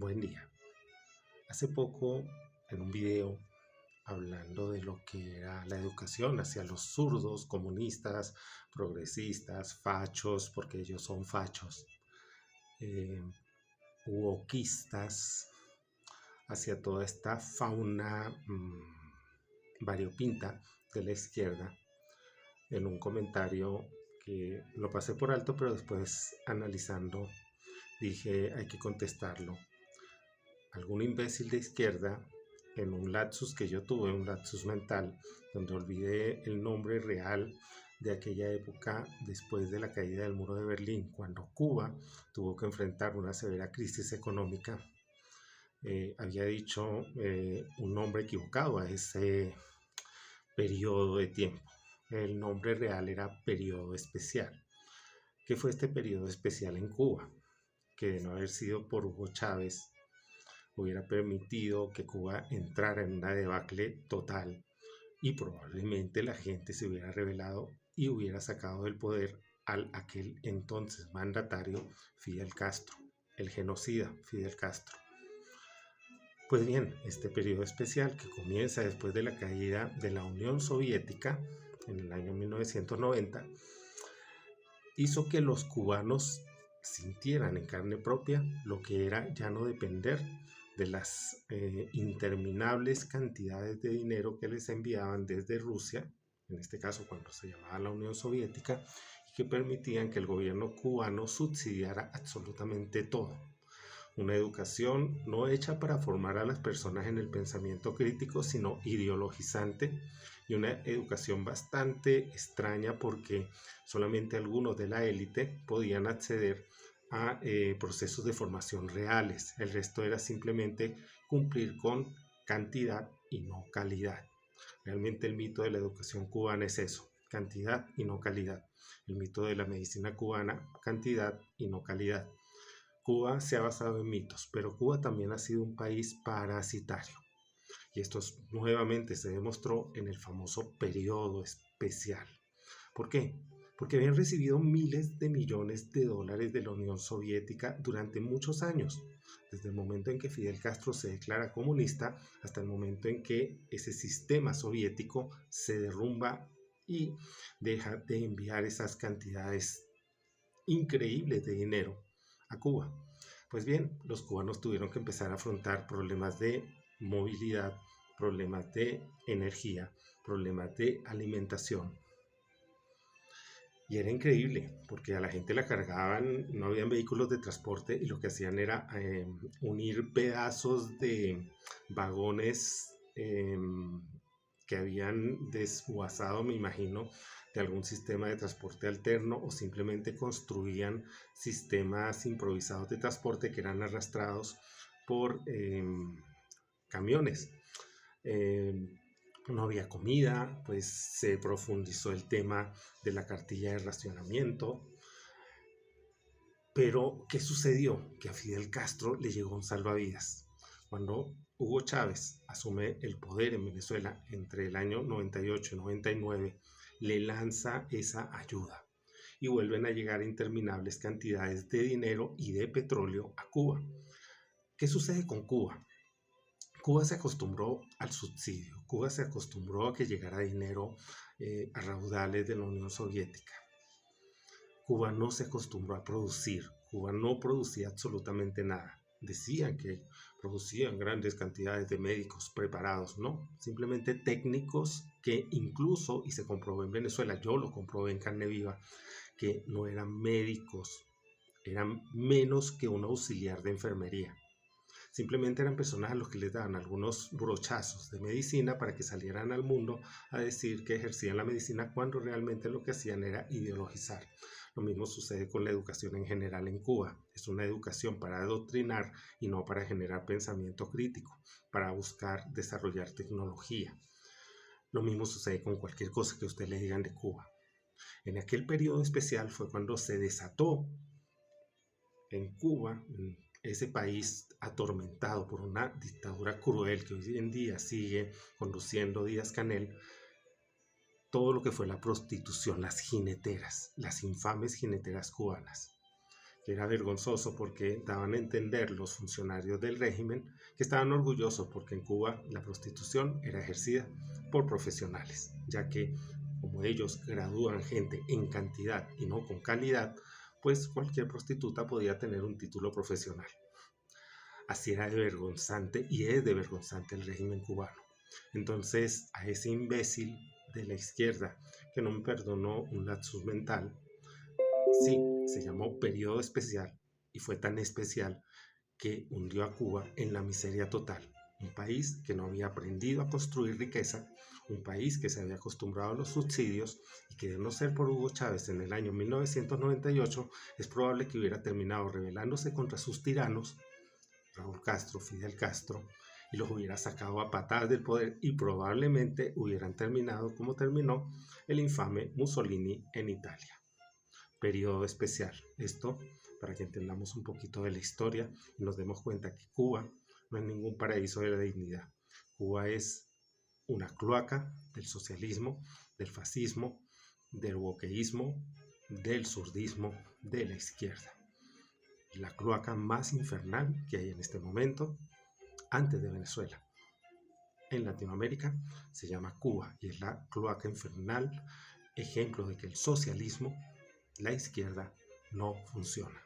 Buen día. Hace poco, en un video hablando de lo que era la educación hacia los zurdos, comunistas, progresistas, fachos, porque ellos son fachos, eh, wokistas, hacia toda esta fauna variopinta de la izquierda, en un comentario que lo pasé por alto, pero después analizando dije hay que contestarlo. Algún imbécil de izquierda, en un lapsus que yo tuve, un lapsus mental, donde olvidé el nombre real de aquella época después de la caída del muro de Berlín, cuando Cuba tuvo que enfrentar una severa crisis económica. Había dicho un nombre equivocado a ese periodo de tiempo. El nombre real era periodo especial. ¿Qué fue este periodo especial en Cuba? Que de no haber sido por Hugo Chávez, hubiera permitido que Cuba entrara en una debacle total y probablemente la gente se hubiera rebelado y hubiera sacado del poder al aquel entonces mandatario Fidel Castro, el genocida Fidel Castro. Pues bien, este periodo especial que comienza después de la caída de la Unión Soviética en el año 1990 hizo que los cubanos sintieran en carne propia lo que era ya no depender de las interminables cantidades de dinero que les enviaban desde Rusia, en este caso cuando se llamaba la Unión Soviética, y que permitían que el gobierno cubano subsidiara absolutamente todo. Una educación no hecha para formar a las personas en el pensamiento crítico, sino ideologizante, y una educación bastante extraña porque solamente algunos de la élite podían acceder a procesos de formación reales. El resto era simplemente cumplir con cantidad y no calidad. Realmente el mito de la educación cubana es eso, cantidad y no calidad. El mito de la medicina cubana, cantidad y no calidad. Cuba se ha basado en mitos, pero Cuba también ha sido un país parasitario. Y esto nuevamente se demostró en el famoso periodo especial. ¿Por qué? Porque habían recibido miles de millones de dólares de la Unión Soviética durante muchos años, desde el momento en que Fidel Castro se declara comunista hasta el momento en que ese sistema soviético se derrumba y deja de enviar esas cantidades increíbles de dinero a Cuba. Pues bien, los cubanos tuvieron que empezar a afrontar problemas de movilidad, problemas de energía, problemas de alimentación. Y era increíble, porque a la gente la cargaban, no habían vehículos de transporte y lo que hacían era unir pedazos de vagones que habían desguazado, me imagino, de algún sistema de transporte alterno o simplemente construían sistemas improvisados de transporte que eran arrastrados por camiones. No había comida, pues se profundizó el tema de la cartilla de racionamiento. Pero, ¿qué sucedió? Que a Fidel Castro le llegó un salvavidas. Cuando Hugo Chávez asume el poder en Venezuela entre el año 98 y 99, le lanza esa ayuda y vuelven a llegar interminables cantidades de dinero y de petróleo a Cuba. ¿Qué sucede con Cuba? Cuba se acostumbró al subsidio, Cuba se acostumbró a que llegara dinero a raudales de la Unión Soviética. Cuba no se acostumbró a producir, Cuba no producía absolutamente nada. Decían que producían grandes cantidades de médicos preparados, no, simplemente técnicos que incluso, y se comprobó en Venezuela, yo lo comprobé en carne viva, que no eran médicos, eran menos que un auxiliar de enfermería. Simplemente eran personas a los que les daban algunos brochazos de medicina para que salieran al mundo a decir que ejercían la medicina cuando realmente lo que hacían era ideologizar. Lo mismo sucede con la educación en general en Cuba. Es una educación para adoctrinar y no para generar pensamiento crítico, para buscar desarrollar tecnología. Lo mismo sucede con cualquier cosa que usted le digan de Cuba. En aquel periodo especial fue cuando se desató en Cuba, ese país atormentado por una dictadura cruel que hoy en día sigue conduciendo Díaz-Canel, todo lo que fue la prostitución, las jineteras, las infames jineteras cubanas. que era vergonzoso porque daban a entender los funcionarios del régimen que estaban orgullosos porque en Cuba la prostitución era ejercida por profesionales, ya que como ellos gradúan gente en cantidad y no con calidad, pues cualquier prostituta podía tener un título profesional. Así era de vergonzante y es de vergonzante el régimen cubano. Entonces a ese imbécil de la izquierda que no me perdonó un lapsus mental, sí, se llamó periodo especial y fue tan especial que hundió a Cuba en la miseria total. Un país que no había aprendido a construir riqueza, un país que se había acostumbrado a los subsidios y que de no ser por Hugo Chávez en el año 1998 es probable que hubiera terminado rebelándose contra sus tiranos, Raúl Castro, Fidel Castro, y los hubiera sacado a patadas del poder y probablemente hubieran terminado como terminó el infame Mussolini en Italia. Periodo especial. Esto para que entendamos un poquito de la historia y nos demos cuenta que Cuba no es ningún paraíso de la dignidad. Cuba es una cloaca del socialismo, del fascismo, del wokeísmo, del surdismo, de la izquierda. La cloaca más infernal que hay en este momento, antes de Venezuela. En Latinoamérica se llama Cuba y es la cloaca infernal, ejemplo de que el socialismo, la izquierda, no funciona.